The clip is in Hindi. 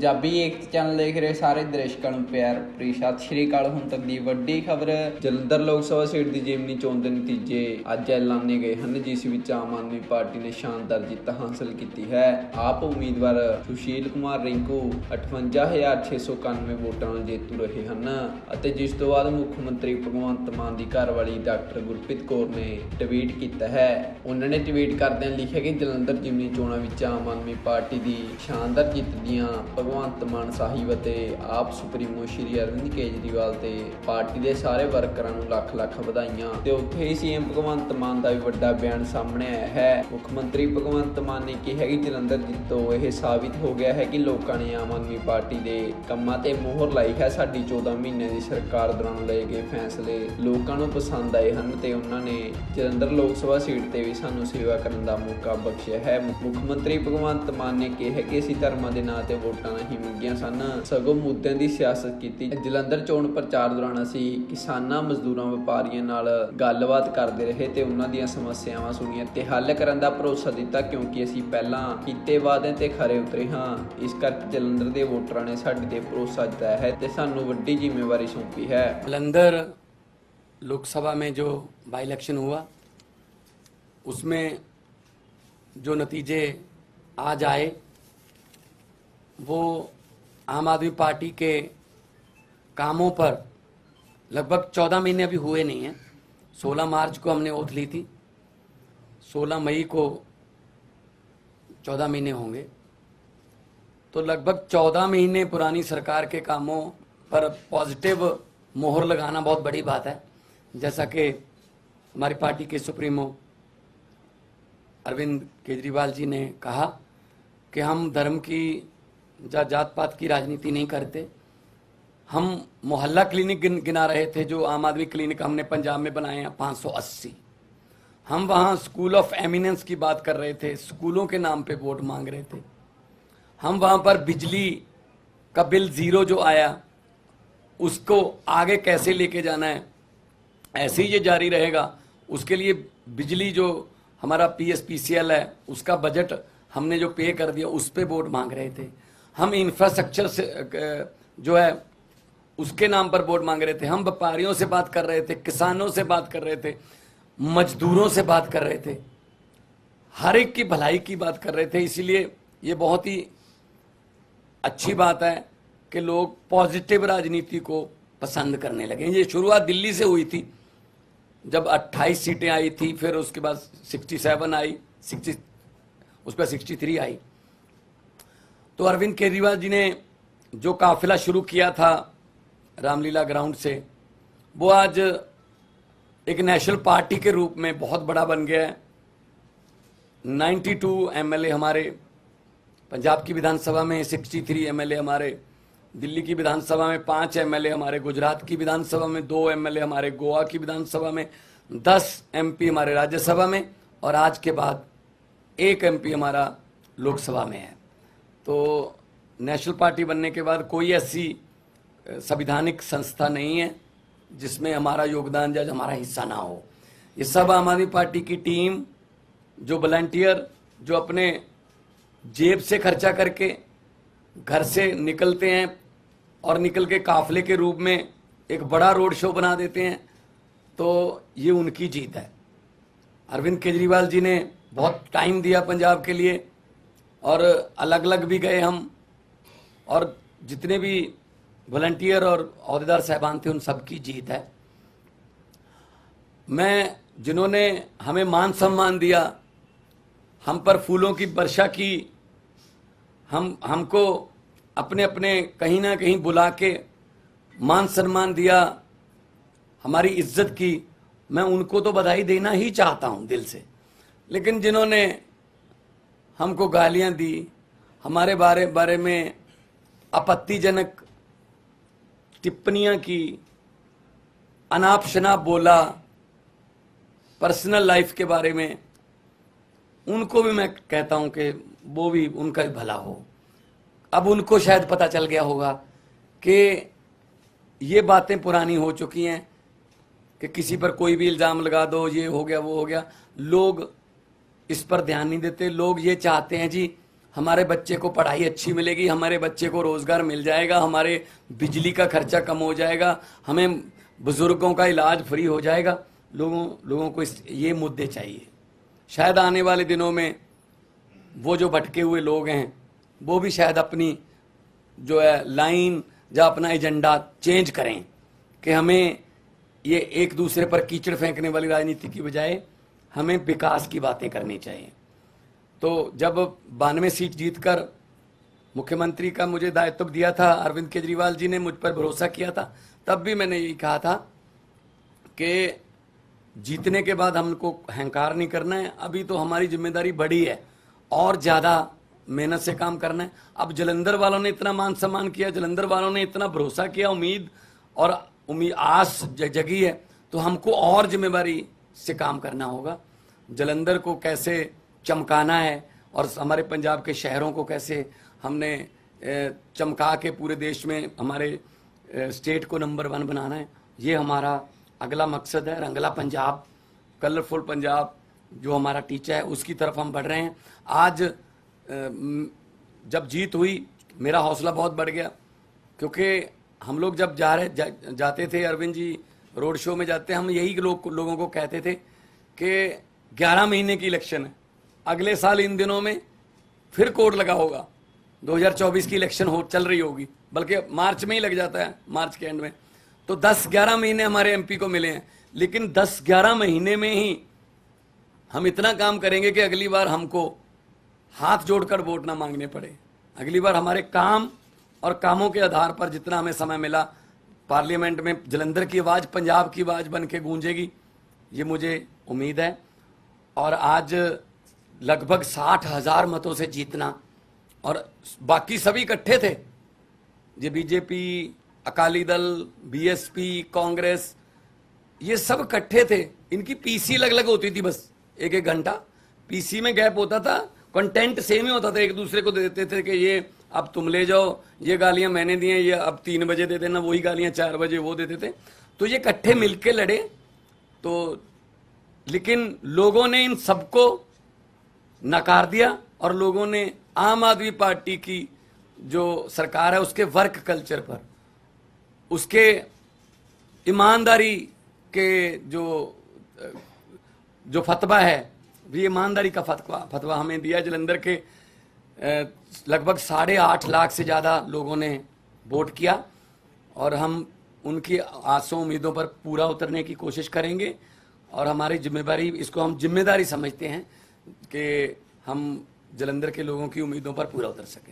पंजाबी एक चैनल देख रहे सारे दर्शकों ਨੂੰ ਪਿਆਰ ਭਰੀ ਸਤਿ ਸ਼੍ਰੀ ਅਕਾਲ। ਹੁਣ ਤੱਕ ਦੀ ਵੱਡੀ ਖਬਰ ਜਲੰਧਰ ਲੋਕ ਸਭਾ ਸੀਟ ਦੀ ਜਿਮਨੀ ਚੋਣ ਦੇ ਨਤੀਜੇ ਅੱਜ ਐਲਾਨੇ ਗਏ ਹਨ, ਜਿਸ ਵਿੱਚ ਆਮ ਆਦਮੀ ਪਾਰਟੀ ਨੇ ਸ਼ਾਨਦਾਰ ਜਿੱਤ ਹਾਸਲ ਕੀਤੀ ਹੈ। ਆਪ ਉਮੀਦਵਾਰ ਸੁਸ਼ੀਲ ਕੁਮਾਰ ਰਿੰਕੂ 58,691 ਵੋਟਾਂ ਨਾਲ ਜੇਤੂ ਰਹੇ ਹਨ ਅਤੇ ਜਿਸ ਤੋਂ ਬਾਅਦ ਮੁੱਖ ਮੰਤਰੀ ਭਗਵੰਤ ਮਾਨ ਦੀ ਘਰਵਾਲੀ ਡਾਕਟਰ ਗੁਰਪ੍ਰੀਤ ਕੌਰ ਨੇ ਟਵੀਟ ਕੀਤਾ ਹੈ। ਉਹਨਾਂ ਨੇ ਟਵੀਟ ਕਰਦਿਆਂ ਲਿਖਿਆ ਕਿ ਜਲੰਧਰ ਜਿਮਨੀ ਚੋਣਾਂ ਵਿੱਚ ਆਮ ਆਦਮੀ ਪਾਰਟੀ ਦੀ ਸ਼ਾਨਦਾਰ ਜਿੱਤ ਦੀਆਂ ਭਗਵੰਤ ਮਾਨ ਸਾਹਿਬ ਅਤੇ ਆਪ ਸੁਪਰੀਮੋ ਸ਼੍ਰੀ ਅਰਵਿੰਦ ਕੇਜਰੀਵਾਲ ਤੇ ਪਾਰਟੀ ਦੇ ਸਾਰੇ ਵਰਕਰਾਂ ਨੂੰ ਲੱਖ ਲੱਖ ਵਧਾਈਆਂ। ਤੇ ਉੱਥੇ ਹੀ ਸੀਐਮ ਭਗਵੰਤ ਮਾਨ ਦਾ ਵੀ ਵੱਡਾ ਬਿਆਨ ਸਾਹਮਣੇ ਆਇਆ ਹੈ। ਮੁੱਖ ਮੰਤਰੀ ਭਗਵੰਤ ਮਾਨ ਨੇ ਕਿਹਾ ਕਿ ਜਲੰਧਰ ਜਿੱਤੋਂ ਇਹ ਸਾਬਿਤ ਹੋ ਗਿਆ ਹੈ ਕਿ ਲੋਕਾਂ ਨੇ ਆਮ ਆਦਮੀ ਪਾਰਟੀ ਦੇ ਕੰਮਾਂ ਤੇ ਮੋਹਰ ਲਾਈ ਹੈ। ਸਾਡੀ 14 ਮਹੀਨੇ ਦੀ ਸਰਕਾਰ ਦੌਰਾਨ ਲਏ ਗਏ ਫੈਸਲੇ ਲੋਕਾਂ ਨੂੰ ਪਸੰਦ ਆਏ ਹਨ ਤੇ ਉਹਨਾਂ ਨੇ ਜਲੰਧਰ ਲੋਕ ਸਭਾ ਸੀਟ ਤੇ ਵੀ ਸਾਨੂੰ ਸੇਵਾ ਕਰਨ ਦਾ ਮੌਕਾ ਬਖਸ਼ਿਆ ਹੈ। ਮੁੱਖ ਮੰਤਰੀ ਭਗਵੰਤ ਮਾਨ ਨੇ ਕਿਹਾ ਕਿ ਅਸੀਂ ਧਰਮਾਂ ਦੇ ਨਾਂ ਤੇ ਵੋਟਾਂ ਨਹੀਂ ਮੰਗੀਆਂ ਸਨ, ਸਗੋਂ ਮੁੱਦਿਆਂ ਦੀ ਸਿਆਸਤ ਕੀਤੀ। ਜਲੰਧਰ ਚੋਣ ਪ੍ਰਚਾਰ ਦੌਰਾਨ ਅਸੀਂ ਕਿਸਾਨਾਂ, ਮਜ਼ਦੂਰਾਂ, ਵਪਾਰੀਆਂ ਨਾਲ ਗੱਲਬਾਤ ਕਰਦੇ ਰਹੇ ਤੇ ਉਹਨਾਂ ਦੀਆਂ ਸਮੱਸਿਆਵਾਂ ਸੁਣੀਆਂ ਤੇ ਹੱਲ ਕਰਨ ਦਾ ਭਰੋਸਾ ਦਿੱਤਾ, ਕਿਉਂਕਿ ਅਸੀਂ ਪਹਿਲਾਂ ਕੀਤੇ ਵਾਅਦੇ ਤੇ ਖਰੇ ਉਤਰੇ ਹਾਂ। ਇਸ ਕਰਕੇ ਜਲੰਧਰ ਦੇ ਵੋਟਰਾਂ ਨੇ ਸਾਡੇ ਤੇ ਭਰੋਸਾ ਜਤਾਇਆ ਹੈ ਤੇ ਸਾਨੂੰ ਵੱਡੀ ਜ਼ਿੰਮੇਵਾਰੀ सौंपी है। जलंधर लोकसभा में जो बाई इलेक्शन हुआ उसमें जो नतीजे आज आए वो आम आदमी पार्टी के कामों पर लगभग 14 महीने अभी हुए नहीं हैं। 16 मार्च को हमने ओथ ली थी, 16 मई को 14 महीने होंगे, तो लगभग 14 महीने पुरानी सरकार के कामों पर पॉजिटिव मोहर लगाना बहुत बड़ी बात है। जैसा कि हमारी पार्टी के सुप्रीमो अरविंद केजरीवाल जी ने कहा कि हम धर्म की या जात पात की राजनीति नहीं करते। हम मोहल्ला क्लिनिक गिना रहे थे, जो आम आदमी क्लिनिक हमने पंजाब में बनाए हैं 580। हम वहाँ स्कूल ऑफ एमिनेंस की बात कर रहे थे, स्कूलों के नाम पे वोट मांग रहे थे। हम वहाँ पर बिजली का बिल ज़ीरो जो आया उसको आगे कैसे लेके जाना है, ऐसे ही ये जारी रहेगा, उसके लिए बिजली जो हमारा PSPCL है उसका बजट हमने जो पे कर दिया उस पे वोट मांग रहे थे। हम इंफ्रास्ट्रक्चर से जो है उसके नाम पर वोट मांग रहे थे। हम व्यापारियों से बात कर रहे थे, किसानों से बात कर रहे थे, मजदूरों से बात कर रहे थे, हर एक की भलाई की बात कर रहे थे। इसीलिए ये बहुत ही अच्छी बात है कि लोग पॉजिटिव राजनीति को पसंद करने लगे। ये शुरुआत दिल्ली से हुई थी, जब 28 सीटें आई थी, फिर उसके बाद 67 आई, 60 उस पर 63 आई। तो अरविंद केजरीवाल जी ने जो काफिला शुरू किया था रामलीला ग्राउंड से, वो आज एक नेशनल पार्टी के रूप में बहुत बड़ा बन गया है। 92 MLA हमारे पंजाब की विधानसभा में, 63 MLA हमारे दिल्ली की विधानसभा में, 5 MLA हमारे गुजरात की विधानसभा में, 2 MLA हमारे गोवा की विधानसभा में, 10 MP हमारे राज्यसभा में और आज के बाद 1 MP हमारा लोकसभा में है। तो नेशनल पार्टी बनने के बाद कोई ऐसी संवैधानिक संस्था नहीं है जिसमें हमारा योगदान या हमारा हिस्सा ना हो। ये सब आम आदमी पार्टी की टीम, जो वॉलंटियर, जो अपने जेब से खर्चा करके घर से निकलते हैं और निकल के काफिले के रूप में एक बड़ा रोड शो बना देते हैं, तो ये उनकी जीत है। अरविंद केजरीवाल जी ने बहुत टाइम दिया पंजाब के लिए और अलग अलग भी गए हम, और जितने भी वॉलंटियर और अहदेदार साहबान थे उन सबकी जीत है। मैं जिन्होंने हमें मान सम्मान दिया, हम पर फूलों की वर्षा की, हमको अपने अपने कहीं ना कहीं बुला के मान सम्मान दिया, हमारी इज्जत की, मैं उनको तो बधाई देना ही चाहता हूं दिल से। लेकिन जिन्होंने हमको गालियां दी, हमारे बारे में आपत्तिजनक टिप्पणियां की, अनाप शनाप बोला, पर्सनल लाइफ के बारे में, उनको भी मैं कहता हूं कि वो भी उनका भी भला हो। अब उनको शायद पता चल गया होगा कि ये बातें पुरानी हो चुकी हैं कि किसी पर कोई भी इल्ज़ाम लगा दो, ये हो गया वो हो गया। लोग इस पर ध्यान नहीं देते। लोग ये चाहते हैं जी हमारे बच्चे को पढ़ाई अच्छी मिलेगी, हमारे बच्चे को रोजगार मिल जाएगा, हमारे बिजली का खर्चा कम हो जाएगा, हमें बुजुर्गों का इलाज फ्री हो जाएगा। लोगों को ये मुद्दे चाहिए। शायद आने वाले दिनों में वो जो भटके हुए लोग हैं वो भी शायद अपनी जो है लाइन या अपना एजेंडा चेंज करें कि हमें ये एक दूसरे पर कीचड़ फेंकने वाली राजनीति की बजाय हमें विकास की बातें करनी चाहिए। तो जब 92 सीट जीतकर मुख्यमंत्री का मुझे दायित्व दिया था, अरविंद केजरीवाल जी ने मुझ पर भरोसा किया था, तब भी मैंने यही कहा था कि जीतने के बाद हमको अहंकार नहीं करना है, अभी तो हमारी जिम्मेदारी बड़ी है और ज़्यादा मेहनत से काम करना है। अब जलंधर वालों ने इतना मान सम्मान किया, जलंधर वालों ने इतना भरोसा किया, उम्मीद आस जगी है, तो हमको और जिम्मेदारी से काम करना होगा। जलंधर को कैसे चमकाना है और हमारे पंजाब के शहरों को कैसे हमने चमका के पूरे देश में हमारे स्टेट को नंबर 1 बनाना है, ये हमारा अगला मकसद है। रंगला पंजाब, कलरफुल पंजाब जो हमारा टीचा है, उसकी तरफ हम बढ़ रहे हैं। आज जब जीत हुई मेरा हौसला बहुत बढ़ गया, क्योंकि हम लोग जब जाते थे, अरविंद जी रोड शो में जाते, हम यही लोगों को कहते थे कि 11 महीने की इलेक्शन है, अगले साल इन दिनों में फिर कोड लगा होगा, 2024 की इलेक्शन चल रही होगी, बल्कि मार्च में ही लग जाता है, मार्च के एंड में। तो 10-11 महीने हमारे एमपी को मिले हैं, लेकिन 10-11 महीने में ही हम इतना काम करेंगे कि अगली बार हमको हाथ जोड़कर वोट ना मांगने पड़े। अगली बार हमारे काम और कामों के आधार पर जितना हमें समय मिला, पार्लियामेंट में जलंधर की आवाज़ पंजाब की आवाज़ बन के गूंजेगी, ये मुझे उम्मीद है। और आज लगभग 60,000 मतों से जीतना, और बाकी सभी इकट्ठे थे, ये बीजेपी, अकाली दल, बीएसपी, कांग्रेस, ये सब इकट्ठे थे। इनकी पीसी अलग अलग होती थी, बस एक घंटा पीसी में गैप होता था, कंटेंट सेम ही होता था, एक दूसरे को देते थे कि ये अब तुम ले जाओ, ये गालियां मैंने दी हैं, ये अब 3 बजे दे देना, वही गालियां 4 बजे वो देते थे। तो ये इकट्ठे मिलके लड़े। तो लेकिन लोगों ने इन सबको नकार दिया और लोगों ने आम आदमी पार्टी की जो सरकार है उसके वर्क कल्चर पर, उसके ईमानदारी के जो फतवा है, भी ईमानदारी का फतवा हमें दिया। जलंधर के लगभग 8.5 लाख से ज़्यादा लोगों ने वोट किया और हम उनकी आसों उम्मीदों पर पूरा उतरने की कोशिश करेंगे। और हमारी जिम्मेदारी, इसको हम जिम्मेदारी समझते हैं कि हम जलंधर के लोगों की उम्मीदों पर पूरा उतर सकें।